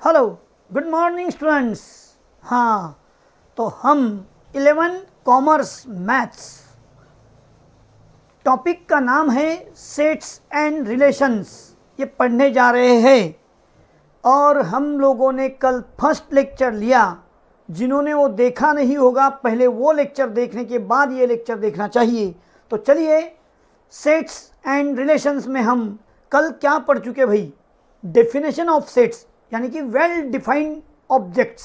Hello, good morning students. हाँ, तो हम 11 कॉमर्स मैथ्स टॉपिक का नाम है सेट्स एंड रिलेशंस, ये पढ़ने जा रहे हैं। और हम लोगों ने कल फर्स्ट लेक्चर लिया। जिन्होंने वो देखा नहीं होगा, पहले वो लेक्चर देखने के बाद ये लेक्चर देखना चाहिए। तो चलिए, सेट्स एंड रिलेशंस में हम कल क्या पढ़ चुके भाई? डेफिनेशन ऑफ सेट्स यानी कि वेल डिफाइंड ऑब्जेक्ट्स,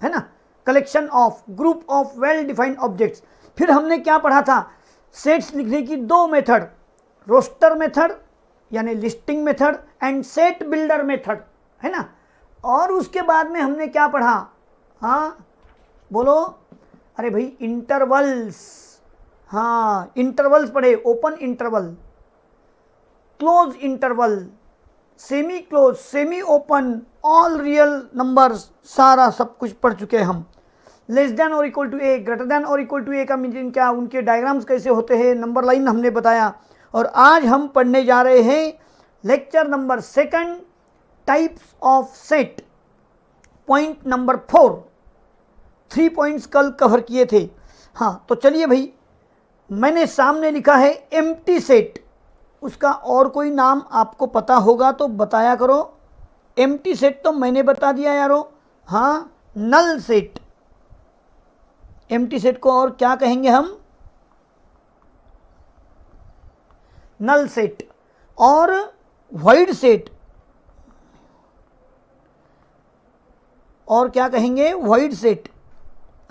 है ना, collection of group of well defined objects. फिर हमने क्या पढ़ा था? सेट्स लिखने की दो मेथड, रोस्टर मेथड यानी listing method and set builder method, है ना। और उसके बाद में हमने क्या पढ़ा? हाँ बोलो, अरे भाई इंटरवल्स। हाँ, इंटरवल्स पढ़े, open interval, close interval, semi close, semi open, all real numbers, सारा सब कुछ पढ़ चुके हैं हम। लेस देन और equal to A, greater than और इक्वल टू ए का मीनिंग क्या, उनके डायग्राम्स कैसे होते हैं, नंबर लाइन हमने बताया। और आज हम पढ़ने जा रहे हैं lecture number 2, types of set, point number 4। 3 points कल कवर किए थे। हाँ, तो चलिए भाई, मैंने सामने लिखा है एम्प्टी सेट। उसका और कोई नाम आपको पता होगा तो बताया करो। एम्प्टी सेट तो मैंने बता दिया यारो। हाँ, नल सेट। एम्प्टी सेट को और क्या कहेंगे हम? Null set. और वॉइड सेट, और क्या कहेंगे? Void set.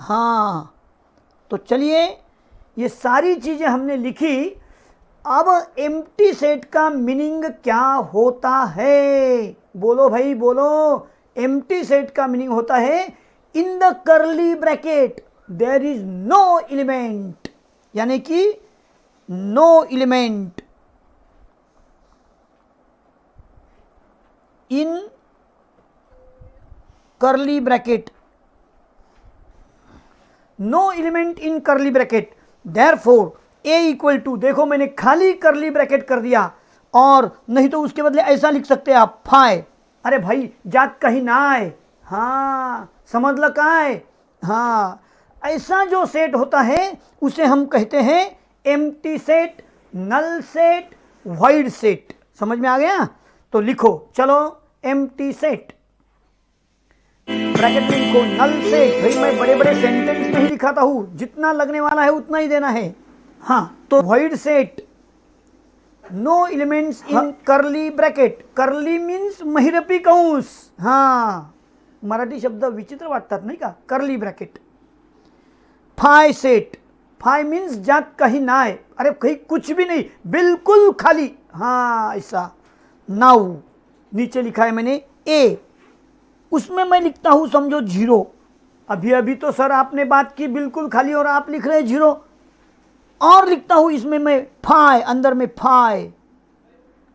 हाँ, तो चलिए, ये सारी चीज़ें हमने लिखी। अब एम्प्टी सेट का मीनिंग क्या होता है? बोलो भाई बोलो। एम्प्टी सेट का मीनिंग होता है in the curly bracket there is no element, यानी कि no element in curly bracket, no element in curly bracket, therefore A equal to, देखो मैंने खाली करली ब्रैकेट कर दिया, और नहीं तो उसके बदले ऐसा लिख सकते हैं आप, फाई। अरे भाई, जात कहीं ना आए। हाँ, समझ ल कहाँ है। हाँ, ऐसा जो सेट होता है उसे हम कहते हैं empty set, null set, void set. समझ में आ गया? तो लिखो, चलो, एम्प्टी सेट ब्रैकेट में लिखो नल सेट। भाई मैं बड़े बड़े सेंटेंस नहीं दिखाता हूं, जितना लगने वाला है उतना ही देना है। हाँ, तो void set, no elements in curly bracket. Curly means महिरपी कंस। हाँ, मराठी शब्द विचित्र वाटतात नाही का? Curly bracket. Phi set, phi means ज्यात काही नाही, अरे कहीं कुछ भी नहीं, बिल्कुल खाली। हाँ, ऐसा। नाउ नीचे लिखा है मैंने ए, उसमें मैं लिखता हूं समझो 0। अभी अभी तो सर आपने बात की बिल्कुल खाली और आप लिख रहे हैं 0। और लिखता हूं इसमें मैं फाई, अंदर में phi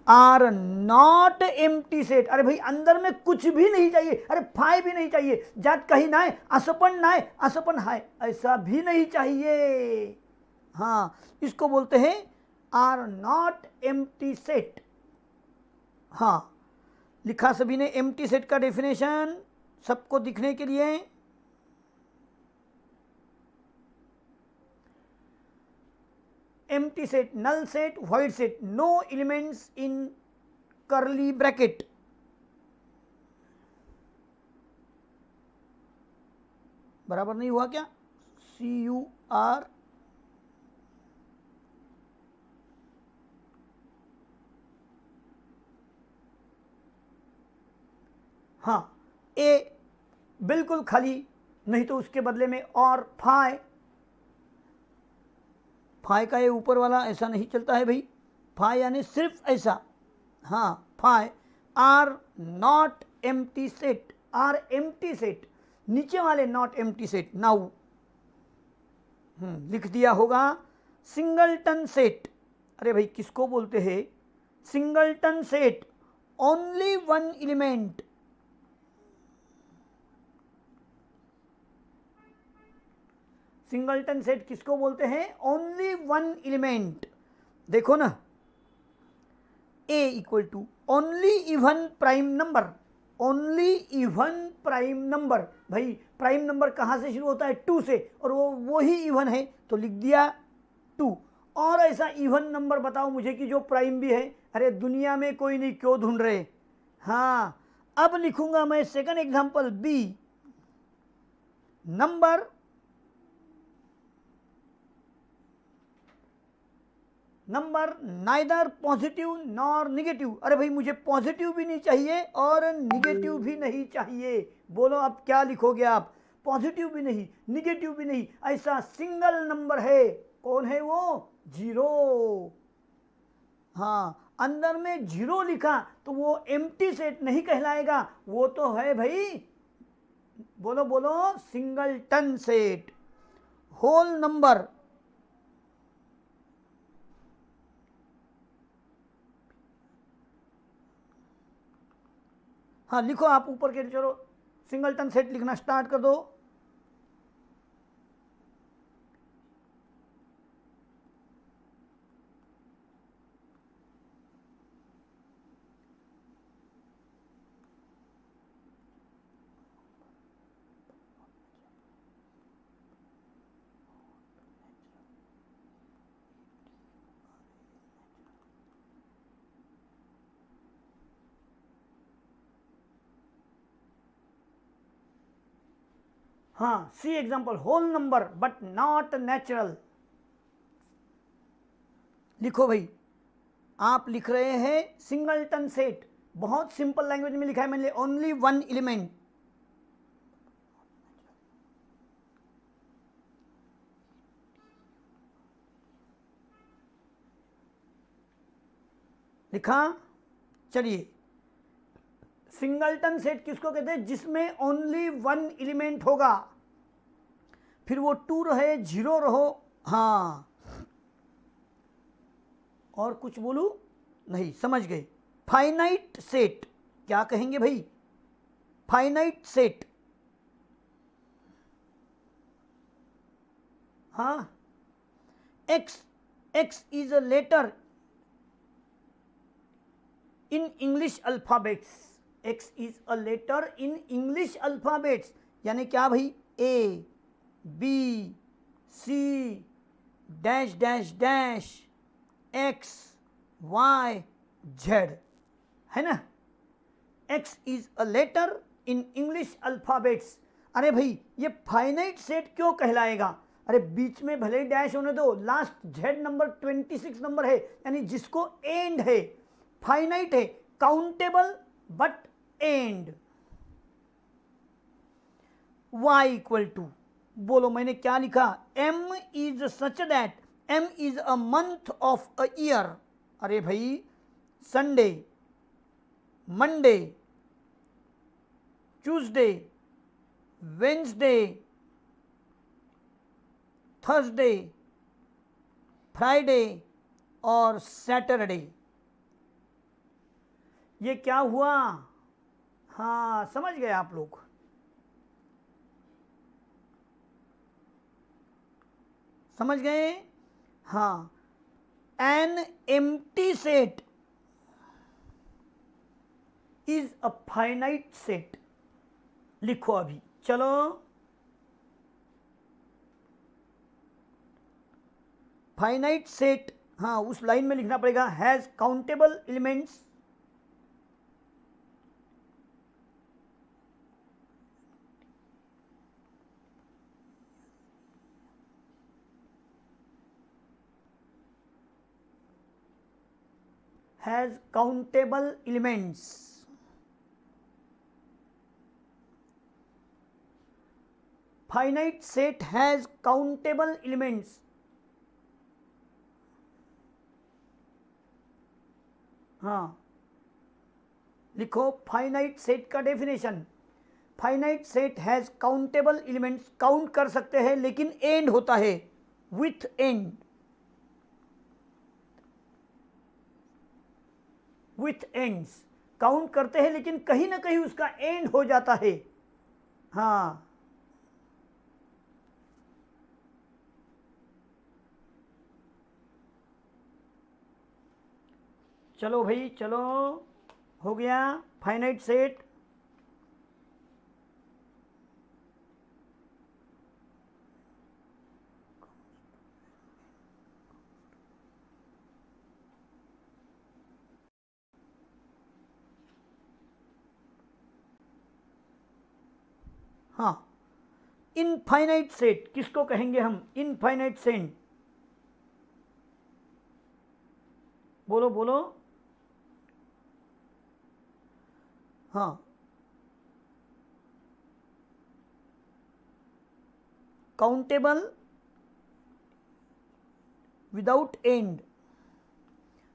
are not empty set. अरे भाई, अंदर में कुछ भी नहीं चाहिए, अरे फाई भी नहीं चाहिए, जात कहीं ना है, असपन ना है, असपन है, ऐसा भी नहीं चाहिए। हाँ, इसको बोलते हैं आर नॉट एम्प्टी सेट। हाँ, लिखा सभी ने एम्प्टी सेट का डेफिनेशन सबको दिखने के लिए। Empty set, null set, void set, no elements in curly bracket. बराबर नहीं हुआ क्या? CUR हाँ, ए बिल्कुल खाली, नहीं तो उसके बदले में और फाई। फाई का ये ऊपर वाला ऐसा नहीं चलता है भाई, फाई यानी सिर्फ ऐसा। हाँ, phi are not empty set, are empty set, नीचे वाले नॉट एम्प्टी सेट। नाउ लिख दिया होगा सिंगलटन सेट। अरे भाई, किसको बोलते हैं singleton set? Only one element. Singleton set किसको बोलते हैं? Only one element. देखो ना, A equal to only even prime number, only even prime number. भाई प्राइम नंबर कहाँ से शुरू होता है? 2 से, और वो ही इवन है तो लिख दिया 2। और ऐसा इवन नंबर बताओ मुझे कि जो प्राइम भी है। अरे दुनिया में कोई नहीं, क्यों ढूंढ रहे? हाँ, अब लिखूंगा मैं second example B. Number neither positive nor negative. अरे भाई मुझे पॉजिटिव भी नहीं चाहिए और निगेटिव भी नहीं चाहिए। बोलो अब क्या लिखोगे आप? पॉजिटिव भी नहीं, निगेटिव भी नहीं, ऐसा सिंगल नंबर है। कौन है वो? 0। हाँ, अंदर में 0 लिखा तो वो एम्प्टी सेट नहीं कहलाएगा, वो तो है भाई, बोलो बोलो, सिंगलटन सेट। होल नंबर, हाँ लिखो आप ऊपर के, चलो सिंगलटन सेट लिखना स्टार्ट कर दो। हाँ, see example, whole number but not natural. लिखो भाई, आप लिख रहे हैं सिंगलटन सेट, बहुत सिंपल लैंग्वेज में लिखा है मैंने, ओनली वन एलिमेंट। लिखा? चलिए, सिंगलटन सेट किसको कहते हैं? जिसमें ओनली वन एलिमेंट होगा, फिर वो 2 रहे, 0 रहो, हाँ, और कुछ बोलूं? नहीं, समझ गए। फाइनाइट सेट, क्या कहेंगे भाई? फाइनाइट सेट, हाँ। X is a letter in English alphabets. X is a letter in English alphabets, यानी क्या भाई? A B C dash dash dash X Y Z, है ना? X is a letter in English alphabets. अरे भाई ये finite set क्यों कहलाएगा? अरे बीच में भले ही डैश होने दो, लास्ट जेड नंबर 26 नंबर है, यानी जिसको एंड है, फाइनाइट है, countable but end. y equal to, बोलो मैंने क्या लिखा? m is such that, m is a month of a year. अरे भाई Sunday, Monday, Tuesday, Wednesday, Thursday, Friday और सैटरडे, ये क्या हुआ? हाँ, समझ गए आप लोग? समझ गए? हाँ, an empty set is a finite set. लिखो अभी, चलो। फाइनाइट सेट, हाँ उस लाइन में लिखना पड़ेगा, has countable elements, has countable elements. Finite set has countable elements. हाँ लिखो फाइनाइट सेट का definition. Finite set has countable elements, count कर सकते हैं लेकिन एंड होता है, with and, with ends, count करते हैं लेकिन कहीं ना कहीं उसका एंड हो जाता है। हाँ, चलो भाई चलो, हो गया फाइनाइट सेट। हाँ, इनफाइनाइट सेट किसको कहेंगे हम? इनफाइनाइट सेट, बोलो बोलो। हाँ, काउंटेबल विदाउट एंड।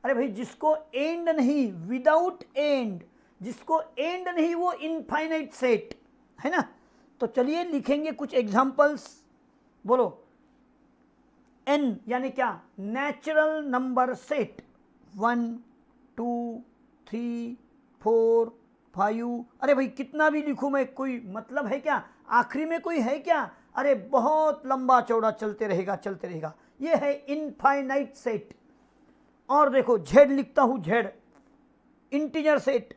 अरे भाई जिसको एंड नहीं, विदाउट एंड, जिसको एंड नहीं वो इनफाइनाइट सेट है ना। तो चलिए लिखेंगे कुछ एग्जांपल्स, बोलो। एन यानी क्या? Natural number set, 1 2 3 4 5। अरे भाई कितना भी लिखूं मैं, कोई मतलब है क्या? आखिरी में कोई है क्या? अरे बहुत लंबा चौड़ा चलते रहेगा चलते रहेगा। ये है इनफाइनाइट सेट। और देखो जेड लिखता हूं, जेड इंटीजर सेट,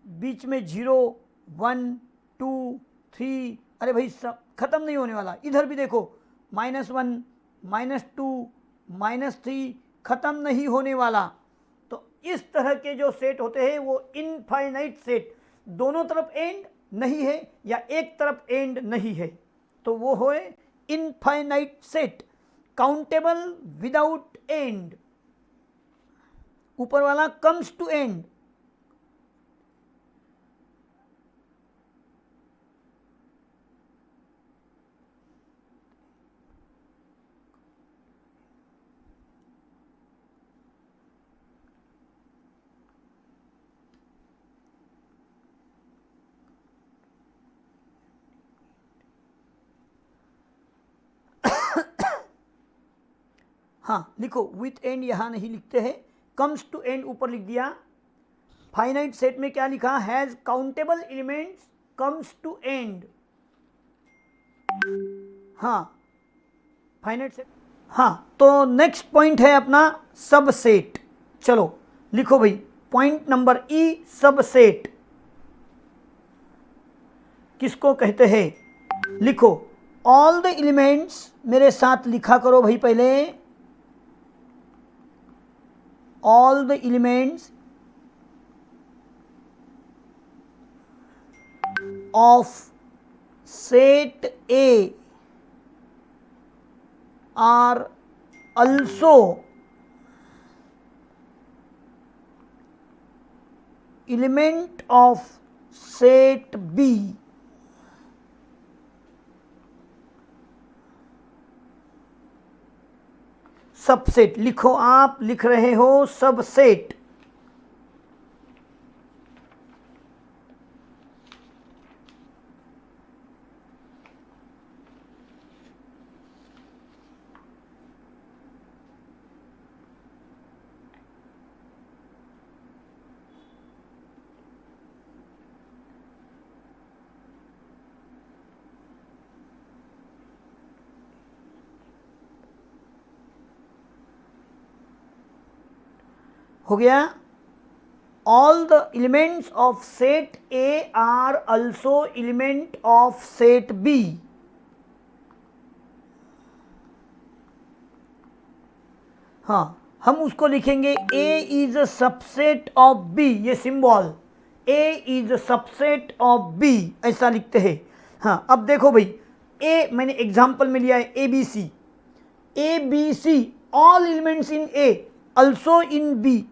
बीच में 0 1 2 3। अरे भाई सब खत्म नहीं होने वाला। इधर भी देखो -1 -2 -3, खत्म नहीं होने वाला। तो इस तरह के जो सेट होते हैं वो इनफाइनाइट सेट, दोनों तरफ एंड नहीं है या एक तरफ एंड नहीं है, तो वो है infinite set. Countable without and, ऊपर वाला कम्स टू एंड। हाँ लिखो, विथ एंड यहां नहीं लिखते हैं, कम्स टू एंड ऊपर लिख दिया। फाइनाइट सेट में क्या लिखा? Has countable elements comes to end. हाँ फाइनाइट सेट। हाँ तो नेक्स्ट पॉइंट है अपना सबसेट। चलो लिखो भाई, पॉइंट नंबर ई, सबसेट किसको कहते हैं? लिखो, ऑल द एलिमेंट्स, मेरे साथ लिखा करो भाई पहले। all the elements of set A are also element of set B। Subset लिखो, आप लिख रहे हो सबसेट। हो गया? All the elements of set A are also element of set B. हाँ, हम उसको लिखेंगे A is a subset of B. ये symbol A is a subset of B, ऐसा लिखते हैं। हाँ अब देखो भाई, ए मैंने एग्जांपल में लिया है A B C, all elements in A also in B,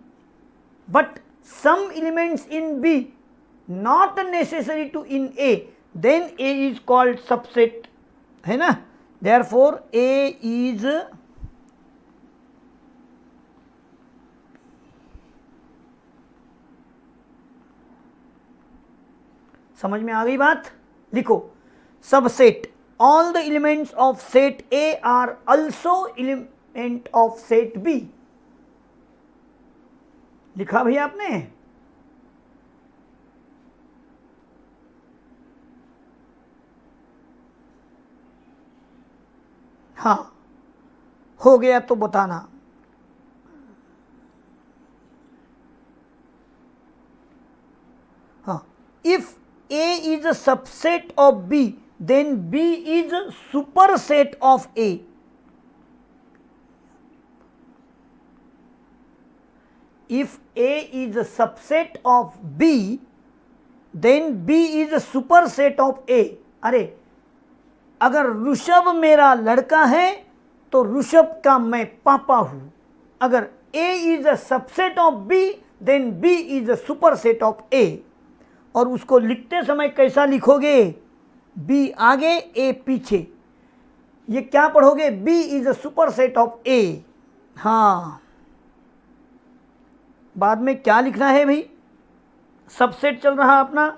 but some elements in B not necessary to in A, then A is called subset, है ना। therefore A is समझ में आ गई बात? लिखो, subset, all the elements of set A are also element of set B। लिखा भैया आपने? हाँ हो गया तो बताना। हाँ, if A is a subset of B, then B is a superset of A। If A is a subset of B, then B is a superset of A। अरे अगर ऋषभ मेरा लड़का है तो ऋषभ का मैं पापा हूं। अगर A is a subset of B then B is a superset of A। और उसको लिखते समय कैसा लिखोगे? B आगे A पीछे। ये क्या पढ़ोगे? B is a superset of A। हाँ, बाद में क्या लिखना है भाई? सबसेट चल रहा अपना,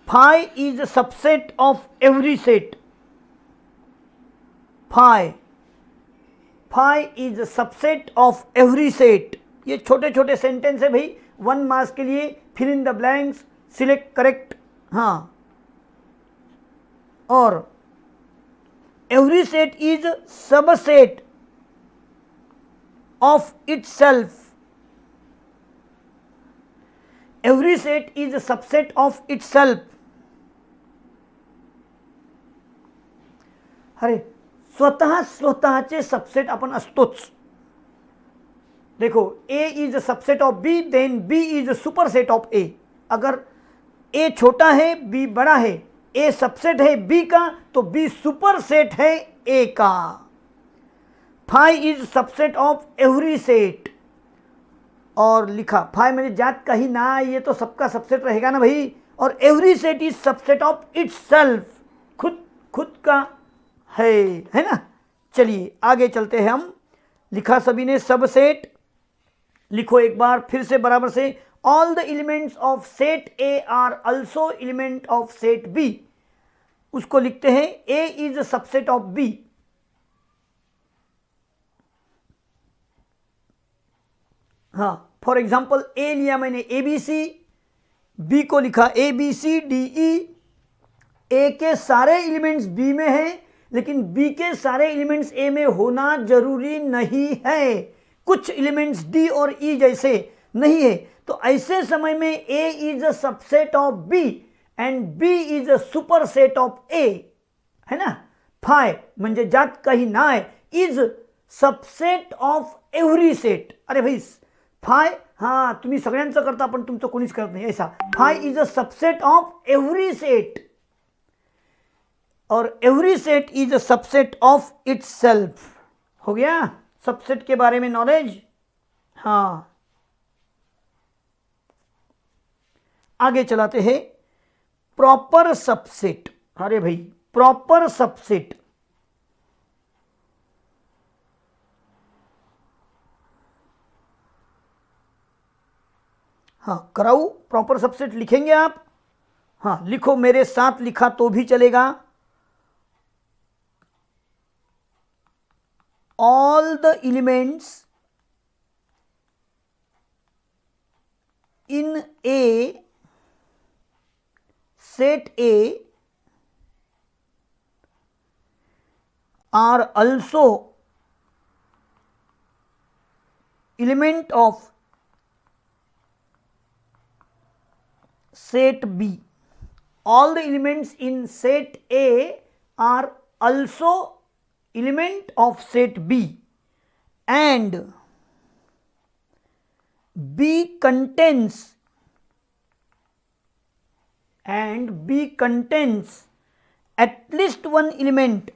phi is a subset of every set। phi is a subset of every set। ये छोटे छोटे सेंटेंस है भाई, 1 मार्क्स के लिए। Fill in the blanks, select correct. हाँ, और every set is subset of itself। every set is a subset of itself। अरे स्वतःचे सबसेट आपण असतोच। देखो, A is a subset of B then B is a superset of A। अगर A छोटा है B बड़ा है, A सबसेट है B का तो B सुपरसेट है A का। phi is subset of every set. और लिखा phi मेरी जात का ही ना, ये तो सबका सबसेट रहेगा ना भाई। और every set is subset of itself, खुद का है ना। चलिए आगे चलते हैं हम। लिखा सभी ने सबसेट? लिखो एक बार फिर से बराबर से। All the elements of set A are also element of set B. उसको लिखते हैं A is subset of B. हाँ, फॉर एग्जाम्पल ए लिया मैंने ए बी सी, बी को लिखा ए बी सी डी ई। ए के सारे एलिमेंट्स बी में हैं, लेकिन बी के सारे एलिमेंट्स ए में होना जरूरी नहीं है। कुछ एलिमेंट्स डी और ई जैसे नहीं है, तो ऐसे समय में A is a subset of B and B is a superset of A, है ना। फाय म्हणजे जात काही नाय, is subset of every set. अरे भाई फाय, हाँ तुम्ही सगळ्यांचं करता पण तुमचं कोणीच करत नाही ऐसा। Phi is a subset of every set और every set is a subset of itself. हो गया सबसेट के बारे में नॉलेज। हाँ, आगे चलाते हैं। Proper subset. अरे भाई प्रॉपर सबसेट, हाँ कराऊ। प्रॉपर सबसेट लिखेंगे आप? हाँ लिखो, मेरे साथ लिखा तो भी चलेगा। all the elements in A set A are also element of set B। all the elements in set A are also element of set B and B contains at least one element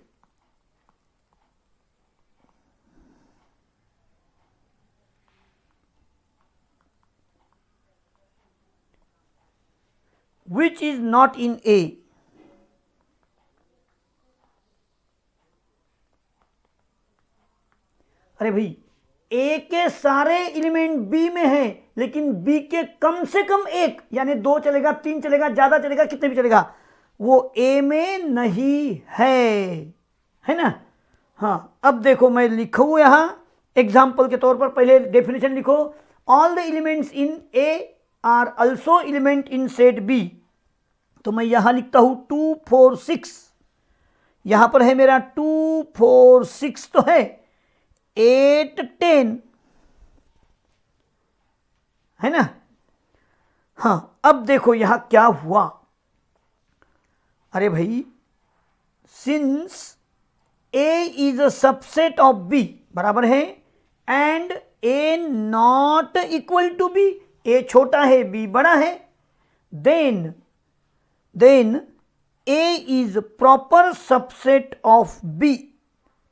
which is not in A। अरे भाई ए के सारे element B में हैं, लेकिन B के कम से कम एक, यानी 2 चलेगा, 3 चलेगा, ज्यादा चलेगा, कितने भी चलेगा, वो ए में नहीं है ना। हाँ अब देखो मैं लिखूँ यहां एग्जाम्पल के तौर पर। पहले डेफिनेशन लिखो, all the elements in A are also element in set B. तो मैं यहां लिखता हूं 2 4 6। यहां पर है मेरा 2 4 6 तो है, 8 10 है ना। हाँ अब देखो यहां क्या हुआ। अरे भाई since A is a subset of B बराबर है and A not equal to B, A छोटा है बी बड़ा है, then A is proper subset of B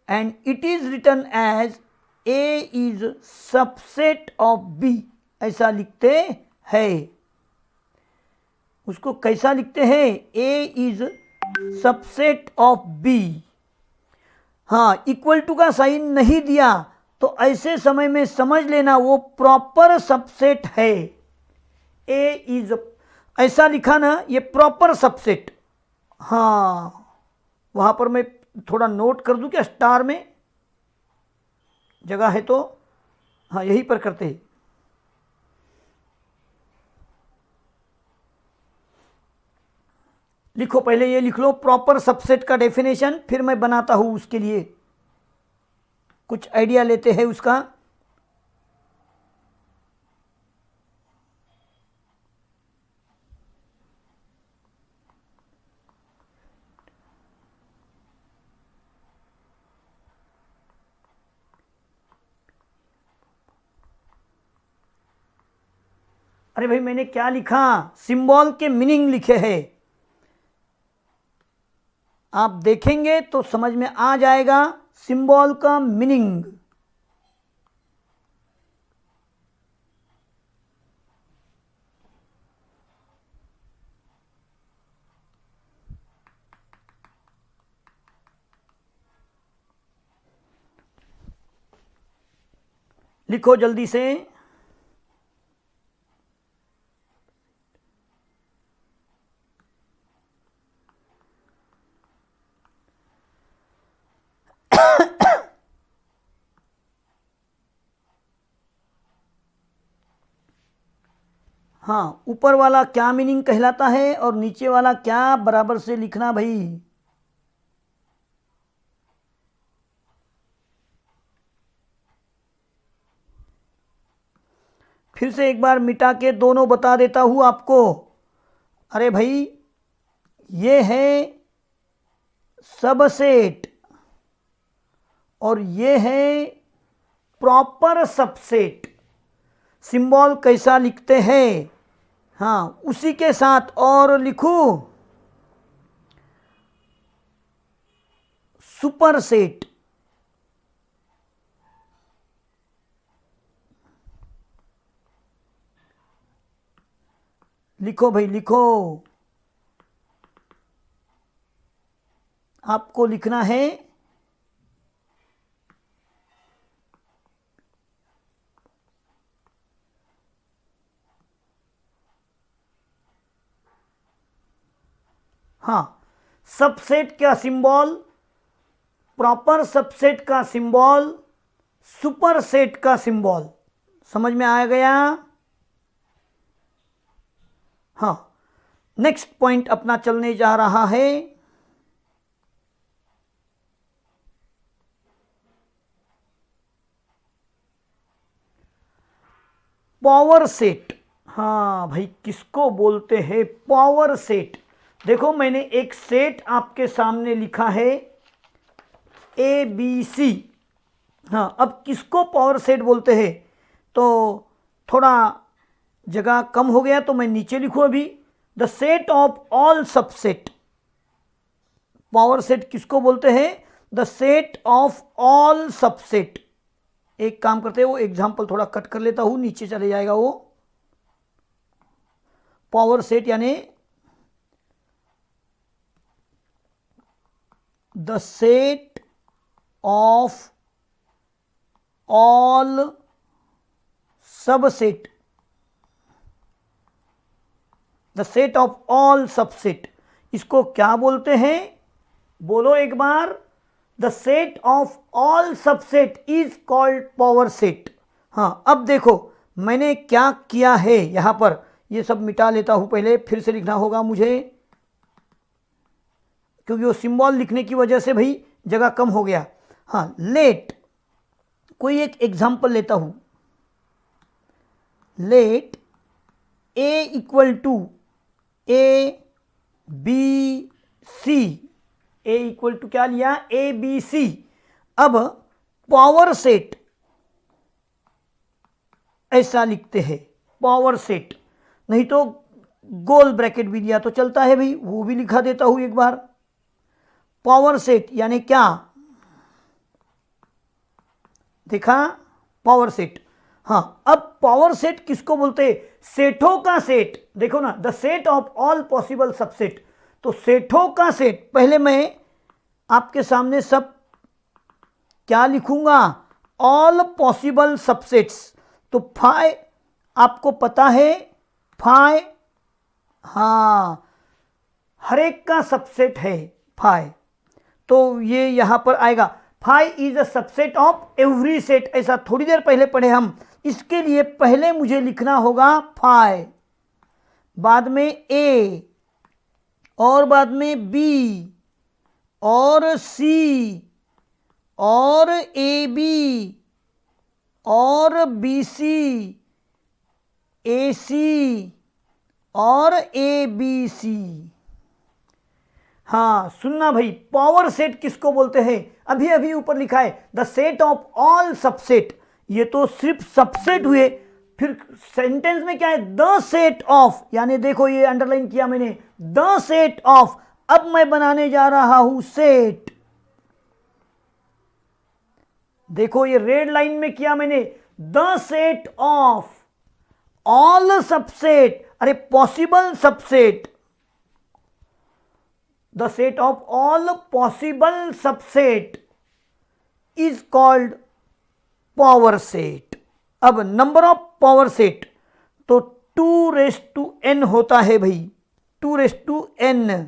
and it is written as A is subset of B, ऐसा लिखते हैं। उसको कैसा लिखते हैं? A is subset of B. हाँ, इक्वल टू का साइन नहीं दिया तो ऐसे समय में समझ लेना वो प्रॉपर सबसेट है। ए इज ऐसा लिखा ना, ये प्रॉपर सबसेट। हाँ, वहां पर मैं थोड़ा नोट कर दूं क्या? स्टार में जगह है तो हाँ यहीं पर करते हैं। लिखो, पहले ये लिख लो प्रॉपर सबसेट का डेफिनेशन, फिर मैं बनाता हूं उसके लिए कुछ आइडिया लेते हैं उसका। अरे भाई मैंने क्या लिखा? सिंबल के मीनिंग लिखे हैं। आप देखेंगे तो समझ में आ जाएगा सिंबल का मीनिंग। लिखो जल्दी से। हाँ, ऊपर वाला क्या मीनिंग कहलाता है और नीचे वाला क्या, बराबर से लिखना भाई। फिर से एक बार मिटा के दोनों बता देता हूं आपको। अरे भाई, ये है सबसेट और ये है प्रॉपर सबसेट। सिंबल कैसा लिखते हैं? हाँ, उसी के साथ और लिखूं सुपर सेट। लिखो भाई लिखो, आपको लिखना है हाँ, सबसेट का सिंबल, प्रॉपर सबसेट का सिंबल, सुपर सेट का सिंबल। समझ में आ गया? हाँ, नेक्स्ट पॉइंट अपना चलने जा रहा है पावर सेट। हाँ भाई, किसको बोलते हैं पावर सेट? देखो, मैंने एक सेट आपके सामने लिखा है ए बी सी। हाँ, अब किसको पावर सेट बोलते हैं? तो थोड़ा जगह कम हो गया तो मैं नीचे लिखूं अभी, the set of all subset. Power set किसको बोलते हैं? The set of all subset. एक काम करते हैं, वो एग्जाम्पल थोड़ा कट कर लेता हूं, नीचे चले जाएगा वो। पावर सेट यानी the set of all subset, the set of all subset. इसको क्या बोलते हैं? बोलो एक बार। The set of all subset is called power set. हाँ, अब देखो मैंने क्या किया है यहां पर, ये सब मिटा लेता हूं पहले, फिर से लिखना होगा मुझे क्योंकि वो सिंबल लिखने की वजह से भाई जगह कम हो गया। हाँ, लेट, कोई एक एग्जांपल लेता हूं। Let A equal to A B C. A equal to क्या लिया? A B C. अब पावर सेट ऐसा लिखते हैं, पावर सेट, नहीं तो गोल ब्रैकेट भी दिया तो चलता है भाई, वो भी लिखा देता हूं एक बार। पावर सेट यानी क्या, देखा, पावर सेट। हाँ, अब पावर सेट किसको बोलते हैं, सेटों का सेट। देखो ना, the set of all possible subset, तो सेटों का सेट। पहले मैं आपके सामने सब क्या लिखूंगा, ऑल पॉसिबल सबसेट्स। तो फाइ आपको पता है, फाइ, हाँ, हर एक का सबसेट है फाइ, तो ये यहां पर आएगा, phi is a subset of every set. ऐसा थोड़ी देर पहले पढ़े हम, इसके लिए पहले मुझे लिखना होगा फाइ, बाद में ए, और बाद में बी, और सी, और ए बी, और बी सी, ए सी, और ए बी सी। हाँ सुनना भाई, पावर सेट किसको बोलते हैं, अभी अभी ऊपर लिखा है the set of all subset, ये तो सिर्फ सबसेट हुए। फिर सेंटेंस में क्या है, द सेट ऑफ, यानी देखो ये अंडरलाइन किया मैंने, द सेट ऑफ। अब मैं बनाने जा रहा हूं सेट, देखो ये रेड लाइन में किया मैंने, the set of all subset, अरे possible subset, the set of all possible subset is called power set. अब नंबर ऑफ पावर सेट तो 2n होता है भाई, 2n,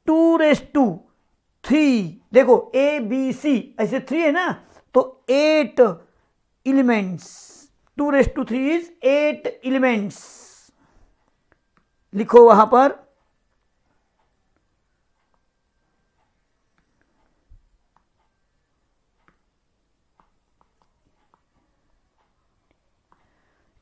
2/3, देखो ए बी सी ऐसे 3 है ना, तो 8 एलिमेंट्स, 2/3 इज 8 एलिमेंट्स, लिखो वहां पर।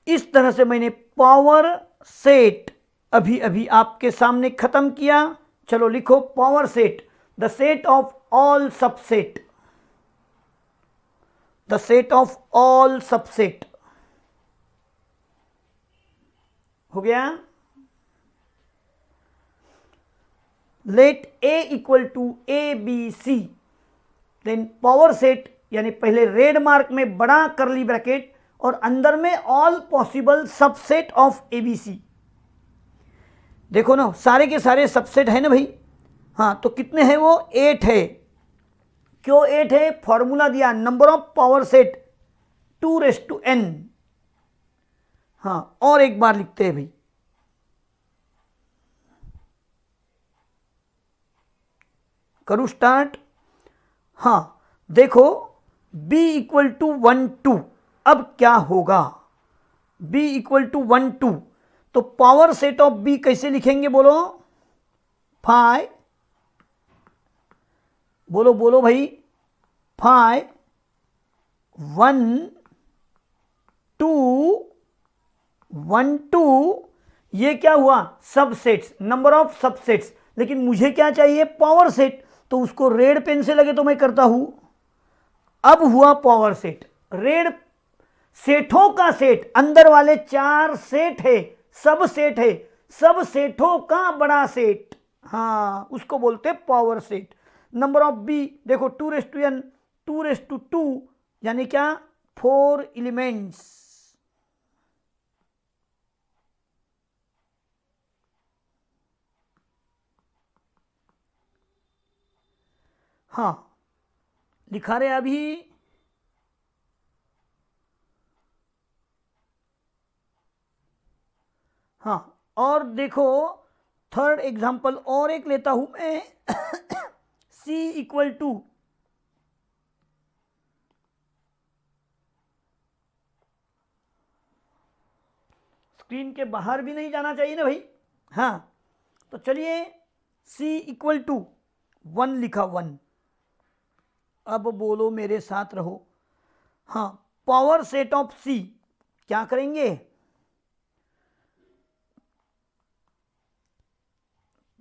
इस तरह से मैंने पावर सेट अभी अभी आपके सामने खत्म किया। चलो लिखो power set, the set of all subset, the set of all subset, हो गया। Let A equal to A B C, then power set, यानी पहले रेड मार्क में बड़ा करली ब्रैकेट और अंदर में all possible subset of ABC. देखो ना सारे के सारे सबसेट है ना भाई, हाँ तो कितने हैं वो, 8 है। क्यों 8 है, फॉर्मूला दिया, number of power set 2n। हाँ और एक बार लिखते हैं भाई, करूँ स्टार्ट। हाँ देखो b इक्वल टू 1 2, अब क्या होगा, b इक्वल टू 1 2, तो पावर सेट ऑफ b कैसे लिखेंगे बोलो, 5, बोलो बोलो भाई, 5 1 2 1 2, ये क्या हुआ, सबसेट्स, नंबर ऑफ सबसेट्स। लेकिन मुझे क्या चाहिए, पावर सेट, तो उसको रेड पेन से लगे तो मैं करता हूं। अब हुआ पावर सेट, रेड सेठों का सेट, अंदर वाले 4 सेट है, सब सेट है, सब सेठों का बड़ा सेट, हाँ उसको बोलते power set. Number of B देखो 2n 2/2, यानी क्या, 4 एलिमेंट्स। हाँ लिखा रहे अभी, हाँ और देखो थर्ड एग्जांपल और एक लेता हूं मैं c इक्वल टू, स्क्रीन के बाहर भी नहीं जाना चाहिए ना भाई, हाँ तो चलिए c इक्वल टू 1 लिखा, 1। अब बोलो मेरे साथ रहो, हाँ पावर सेट ऑफ c क्या करेंगे,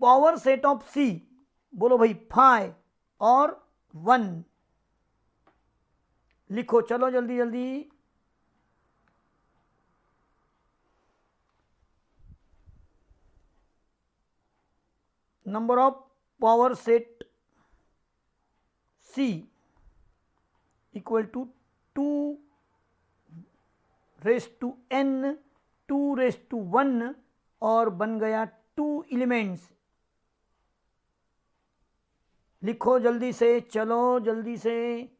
पावर सेट ऑफ c, बोलो भाई 5 और 1, लिखो चलो जल्दी जल्दी। Number of power set C equal to 2^n 2^1 और बन गया 2 एलिमेंट्स। लिखो जल्दी से, चलो जल्दी से।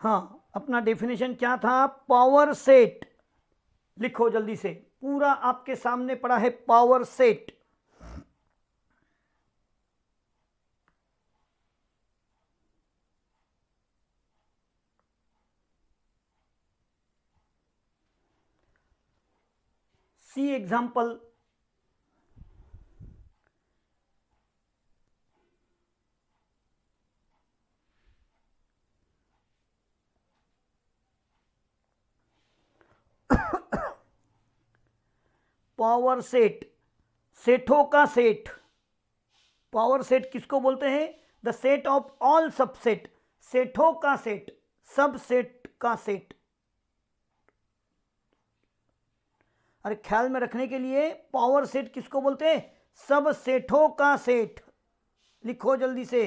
हाँ, अपना डेफिनेशन क्या था? Power set. लिखो जल्दी से, पूरा आपके सामने पड़ा है power set. See example. Power set, सेठों का सेट। पावर सेट किसको बोलते हैं? The set of all subset, सेठों का सेट, सब सेट का सेट। अरे ख्याल में रखने के लिए, पावर सेट किसको बोलते हैं? सब सेठों का सेट। लिखो जल्दी से।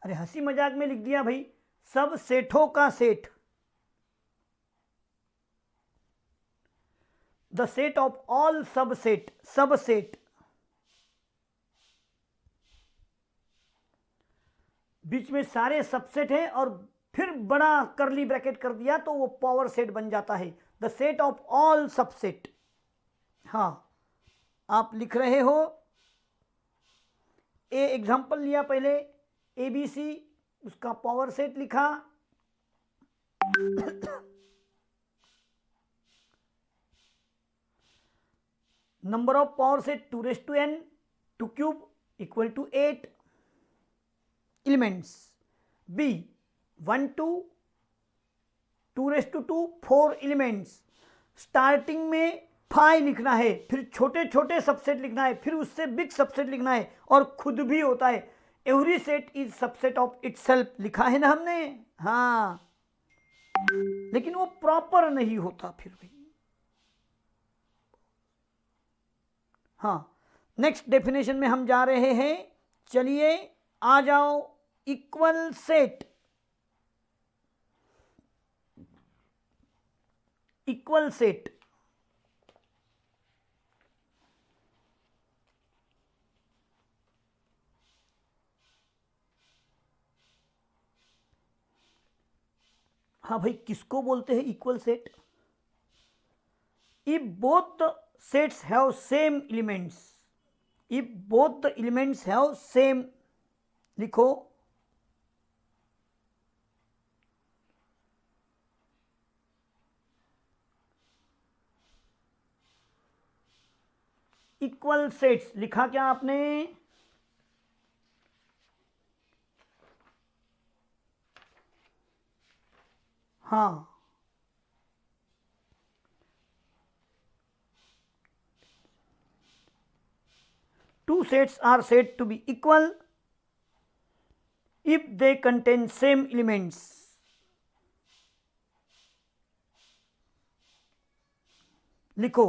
अरे हंसी मजाक में लिख दिया भाई, सब सेठों का सेठ। The set of all subset, subset. बीच में सारे सबसेट हैं और फिर बड़ा करली ब्रैकेट कर दिया तो वो पावर सेट बन जाता है। The set of all subset. हाँ, आप लिख रहे हो। ए एग्जाम्पल लिया पहले, ABC, उसका पावर सेट लिखा। Number of power set 2^n, 2³ equal to 8 elements. B 1 2 2^2 4 elements. Starting में 5 लिखना है, फिर छोटे छोटे सबसेट लिखना है, फिर उससे बिग सबसेट लिखना है, और खुद भी होता है। Every set is subset of itself, लिखा है ना हमने। हाँ, लेकिन वो प्रॉपर नहीं होता फिर भी। हाँ, नेक्स्ट डेफिनेशन में हम जा रहे हैं। चलिए आ जाओ। Equal set, equal set. हाँ भाई, किसको बोलते हैं equal set? If both the sets have same elements, if both the elements have same, लिखो। इक्वल सेट्स लिखा क्या आपने? हाँ, two sets are said to be equal if they contain same elements. लिखो,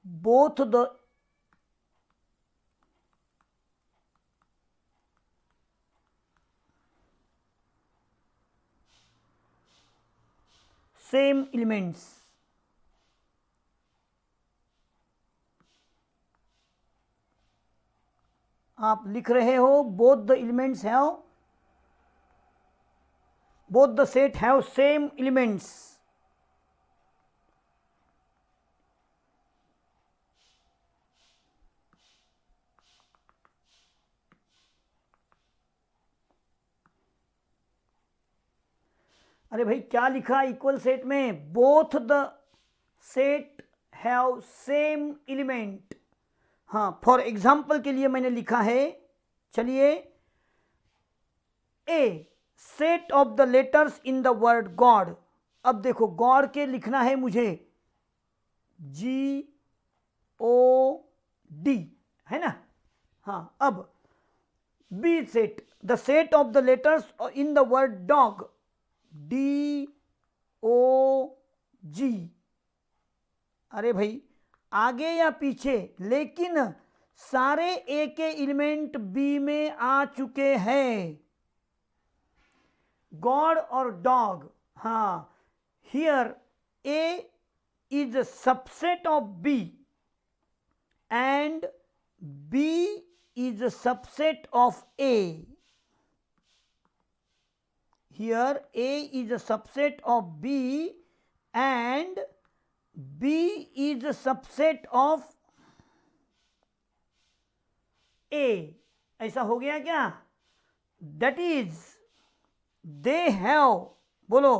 both the same elements। आप लिख रहे हो both the elements have, both the set have same elements। अरे भाई क्या लिखा इक्वल सेट में? Both the set have same element. हाँ, फॉर एग्जाम्पल के लिए मैंने लिखा है। चलिए, a set of the letters in the word god. अब देखो गॉड के लिखना है मुझे GOD, है ना। हाँ, अब B set, the set of the letters in the word dog, DOG। अरे भाई आगे या पीछे, लेकिन सारे ए के एलिमेंट बी में आ चुके हैं, गॉड और डॉग। हाँ, here A is a subset of B and B is a subset of A. Here A is a subset of B and B is a subset of A. ऐसा हो गया क्या? That is they have, बोलो,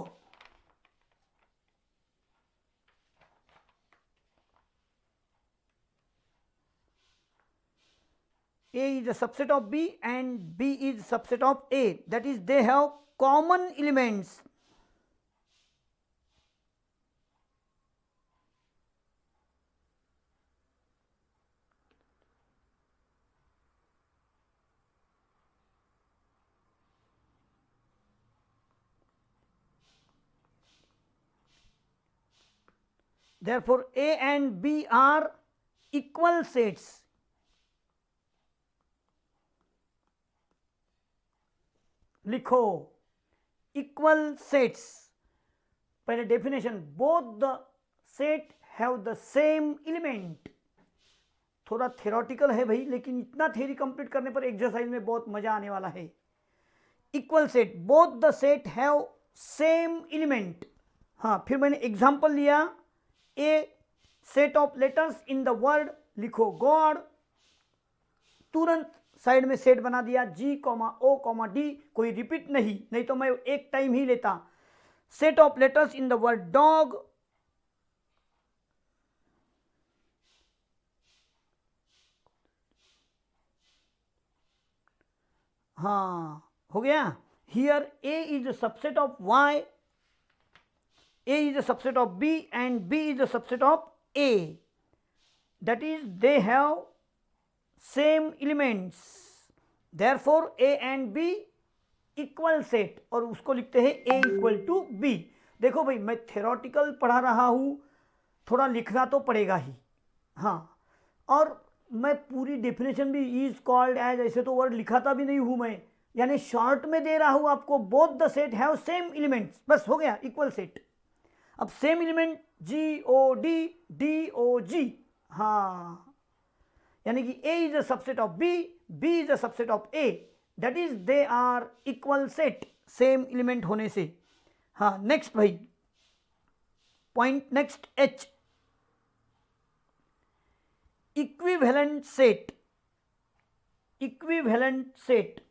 A is a subset of B and B is a subset of A. That is they have common elements. Therefore A and B are equal sets. लिखो equal sets. पहले definition, both the set have the same element. थोड़ा theoretical है भाई, लेकिन इतना theory complete करने पर exercise में बहुत मजा आने वाला है। Equal set, both the set have same element. हाँ, फिर मैंने एग्जांपल लिया, a set of letters in the word, लिखो गॉड, तुरंत साइड में सेट बना दिया, G, O, D, कोई रिपीट नहीं तो मैं एक टाइम ही लेता। Set of letters in the word dog, हाँ हो गया। Here A is a subset of Y, A is a subset of B and B is a subset of A. That is they have same elements. Therefore A and B equal set, और उसको लिखते हैं A equal to B। देखो भाई मैं theoretical पढ़ा रहा हूँ, थोड़ा लिखना तो पड़ेगा ही। हाँ, और मैं पूरी डेफिनेशन भी इज कॉल्ड एज ऐसे तो वर्ड लिखाता भी नहीं हूँ मैं, यानी शॉर्ट में दे रहा हूँ आपको। Both the set have same elements, बस हो गया इक्वल सेट। अब सेम एलिमेंट GOD, DOG, हाँ, यानी कि A is a subset of B, B is a subset of A, that is they are equal set, same element होने से। हाँ, नेक्स्ट भाई point, next H, equivalent set. Equivalent set,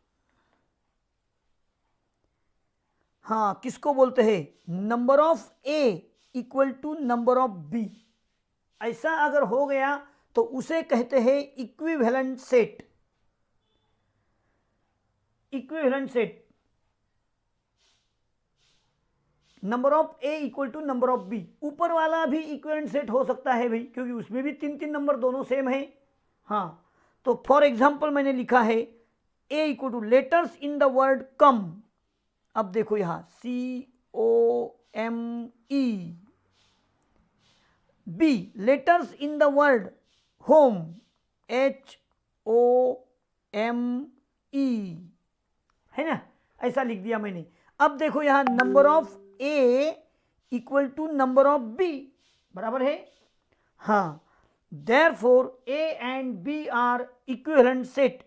हाँ, किसको बोलते हैं? Number of A equal to number of B। ऐसा अगर हो गया तो उसे कहते हैं equivalent set. Equivalent set, number of A equal to number of B। ऊपर वाला भी इक्विवेलेंट सेट हो सकता है भाई, क्योंकि उसमें भी 3 नंबर दोनों सेम है। हाँ, तो फॉर एग्जाम्पल मैंने लिखा है A equal to letters in the word come. अब देखो यहां COME। B letters in the word home, HOME, है ना, ऐसा लिख दिया मैंने। अब देखो यहां number of A equal to number of B, बराबर है। हाँ, therefore A and B are equivalent set।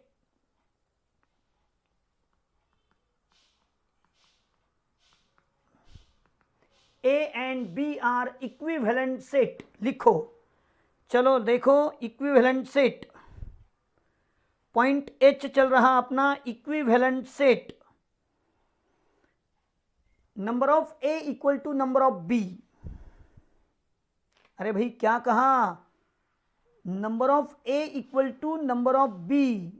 A and B are equivalent set, लिखो। चलो देखो इक्विवेलेंट सेट, पॉइंट H चल रहा अपना equivalent set. Number of A equal to number of B। अरे भाई क्या कहा? Number of A equal to number of B।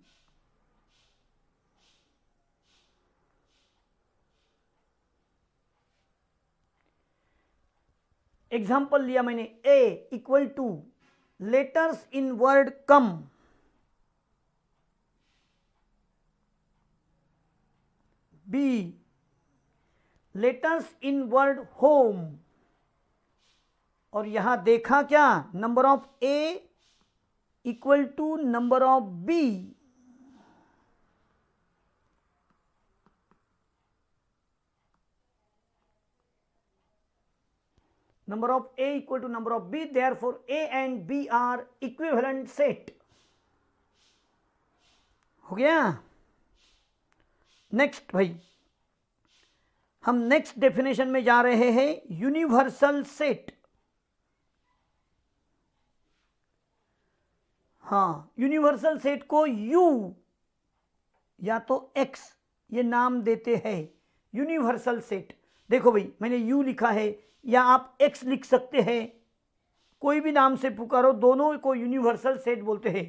Example लिया मैंने, A equal to letters in word come, B letters in word home, और यहां देखा क्या, number of A equal to number of B. Number of A equal to number of B, therefore A and B are equivalent set। हो गया। Next भाई, हम next definition में जा रहे हैं, यूनिवर्सल सेट। हाँ, यूनिवर्सल सेट को U या तो X ये नाम देते हैं, यूनिवर्सल सेट। देखो भाई, मैंने U लिखा है या आप X लिख सकते हैं, कोई भी नाम से पुकारो, दोनों को यूनिवर्सल सेट बोलते हैं।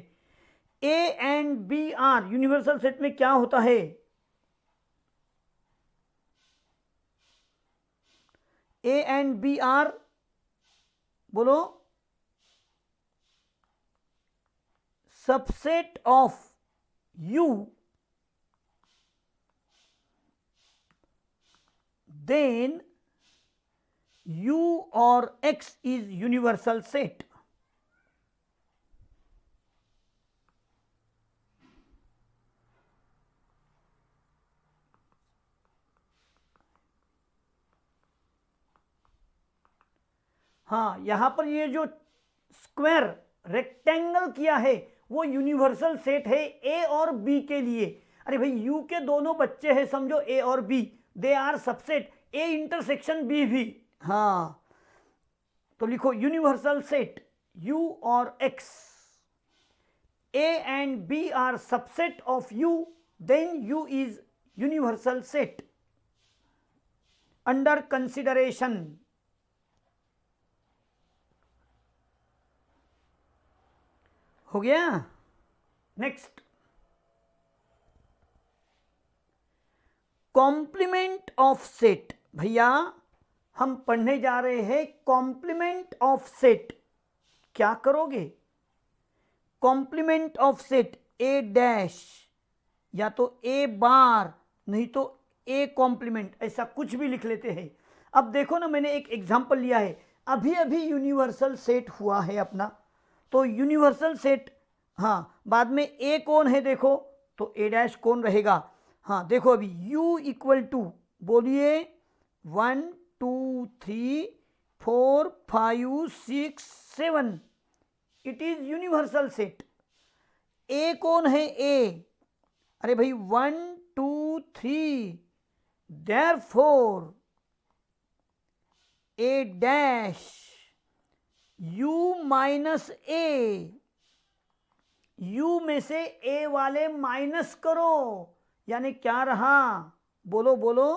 A and B are, universal set में क्या होता है, A एंड B आर, बोलो, subset of U, then U or X is universal set। हाँ, यहां पर ये जो स्क्वायर रेक्टेंगल किया है वो यूनिवर्सल सेट है ए और बी के लिए। अरे भाई, यू के दोनों बच्चे हैं, समझो ए और B, they are subset A intersection B भी। हाँ, तो लिखो यूनिवर्सल सेट यू और X, A and B are subset of U, then U is universal set. Under consideration. हो गया। Next, complement of set. भैया हम पढ़ने जा रहे हैं कॉम्प्लीमेंट ऑफ सेट। क्या करोगे, complement of set A dash या तो ए बार, नहीं तो ए कॉम्प्लीमेंट, ऐसा कुछ भी लिख लेते हैं। अब देखो ना, मैंने एक एग्जांपल लिया है, अभी अभी यूनिवर्सल सेट हुआ है अपना, तो यूनिवर्सल सेट, हाँ, बाद में ए कौन है देखो, तो ए डैश कौन रहेगा। हाँ देखो, अभी u इक्वल टू, बोलिए, 1 2 3 4 5 6 7, इट इज यूनिवर्सल सेट। ए कौन है, ए, अरे भाई 1 2 3, देयरफॉर ए डैश u माइनस ए, u में से a वाले माइनस करो, यानी क्या रहा, बोलो बोलो,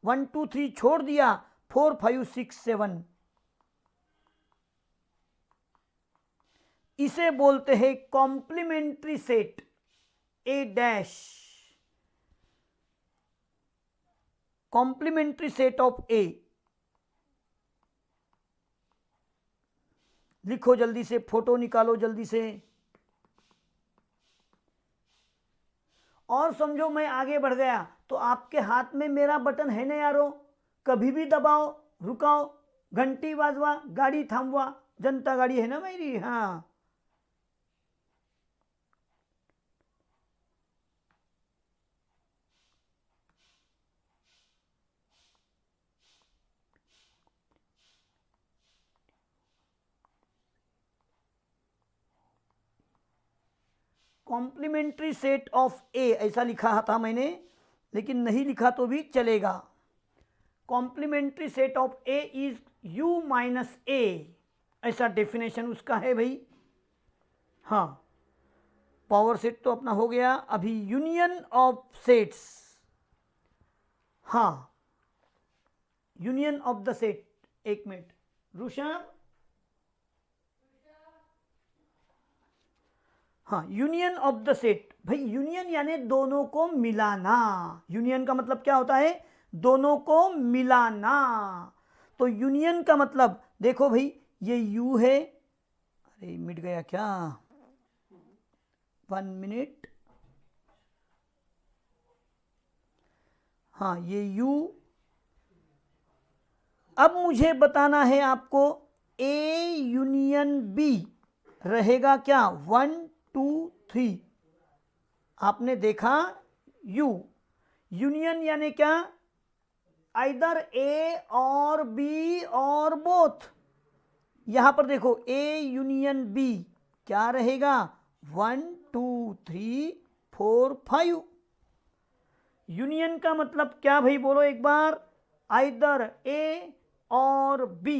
1 2 3 छोड़ दिया, 4 5 6 7, इसे बोलते हैं complementary set A dash, complementary set of A. लिखो जल्दी से, फोटो निकालो जल्दी से, और समझो मैं आगे बढ़ गया तो आपके हाथ में मेरा बटन है ना यारो, कभी भी दबाओ, रुकाओ, घंटी बाजवा, गाड़ी थामवा, जनता गाड़ी है ना मेरी। हाँ, कॉम्प्लीमेंट्री सेट ऑफ ए ऐसा लिखा था मैंने, लेकिन नहीं लिखा तो भी चलेगा। Complementary set of A is U minus A, ऐसा डेफिनेशन उसका है भाई। हाँ, पावर सेट तो अपना हो गया। अभी यूनियन ऑफ सेट्स, हाँ, यूनियन ऑफ द सेट, एक मिनट ऋषभ, हाँ, यूनियन ऑफ द सेट। भाई यूनियन यानी दोनों को मिलाना, यूनियन का मतलब क्या होता है, दोनों को मिलाना। तो यूनियन का मतलब देखो भाई ये U है, अरे मिट गया क्या, 1 मिनट, हाँ ये U। अब मुझे बताना है आपको A यूनियन B रहेगा क्या, 1 2 3। आपने देखा U यूनियन यानी क्या, आइदर A और B और बोथ। यहां पर देखो A यूनियन B क्या रहेगा, 1 2 3 4 5। यूनियन का मतलब क्या भाई, बोलो एक बार, आइदर A और B।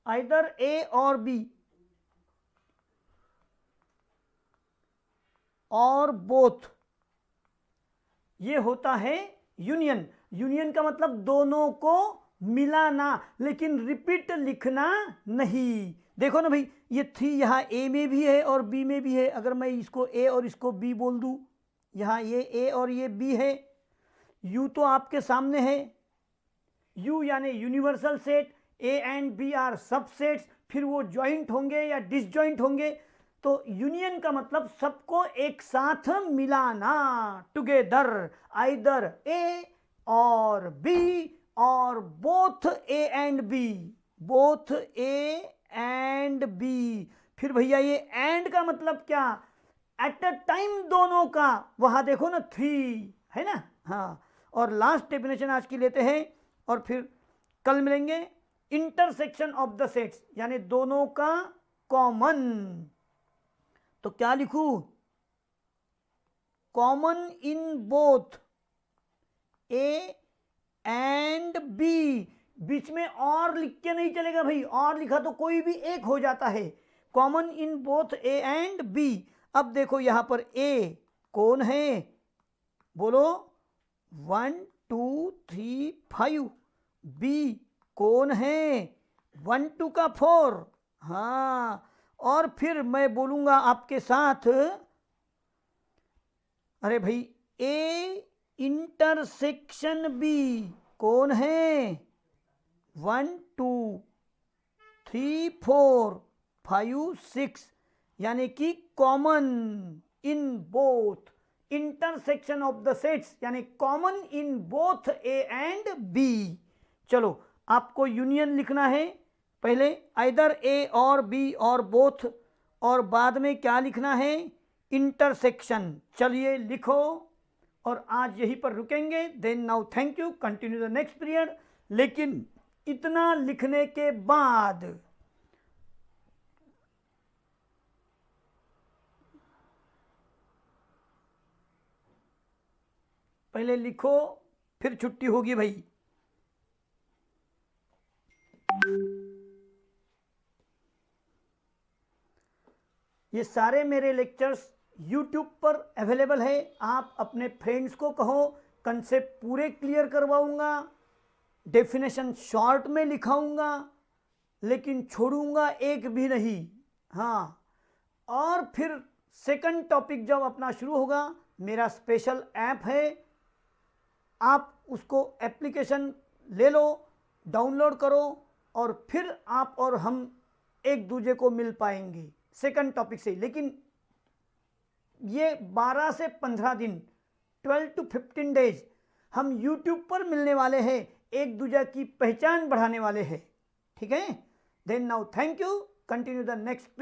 आइदर A और B और बोथ, ये होता है यूनियन। यूनियन का मतलब दोनों को मिलाना, लेकिन रिपीट लिखना नहीं। देखो ना भाई, ये 3 यहाँ ए में भी है और बी में भी है। अगर मैं इसको ए और इसको बी बोल दूं, यहाँ ये ए और ये बी है। यू तो आपके सामने है, यू यानी universal set, A and B are subsets, फिर वो ज्वाइंट होंगे या डिसज्वाइंट होंगे। तो यूनियन का मतलब सबको एक साथ मिलाना, टुगेदर, आइदर ए और बी और both A and B, both A and B. फिर भैया ये एंड का मतलब क्या, एट अ टाइम दोनों का, वहां देखो ना 3 है ना। हाँ, और लास्ट डेफिनेशन आज की लेते हैं और फिर कल मिलेंगे। इंटरसेक्शन ऑफ द सेट्स यानी दोनों का कॉमन। तो क्या लिखूं, common in both A and B. बीच में और लिख के नहीं चलेगा भाई, और लिखा तो कोई भी एक हो जाता है। Common in both A and B. अब देखो यहां पर ए कौन है, बोलो 1 2 3 5। बी कौन है, 1 2 का 4। हाँ, और फिर मैं बोलूंगा आपके साथ, अरे भाई ए इंटरसेक्शन बी कौन है, 1 2 3 4 5 6, यानी कि common in both, intersection of the sets यानी common in both A and B. चलो आपको यूनियन लिखना है, पहले आइदर ए और बी और बोथ, और बाद में क्या लिखना है, इंटरसेक्शन। चलिए लिखो, और आज यहीं पर रुकेंगे। Then now thank you, continue the next period. लेकिन इतना लिखने के बाद पहले लिखो, फिर छुट्टी होगी भाई। ये सारे मेरे लेक्चर्स YouTube पर अवेलेबल है। आप अपने फ्रेंड्स को कहो, कंसेप्ट पूरे क्लियर करवाऊंगा, डेफिनेशन शॉर्ट में लिखाऊंगा, लेकिन छोड़ूंगा एक भी नहीं। हाँ, और फिर सेकंड टॉपिक जब अपना शुरू होगा, मेरा स्पेशल ऐप है, आप उसको एप्लीकेशन ले लो, डाउनलोड करो, और फिर आप और हम एक दूसरे को मिल पाएंगे सेकंड टॉपिक से। लेकिन ये 12 से 15 दिन, 12 to 15 डेज हम YouTube पर मिलने वाले हैं, एक दूसरे की पहचान बढ़ाने वाले हैं। ठीक है, then now thank you, continue the next.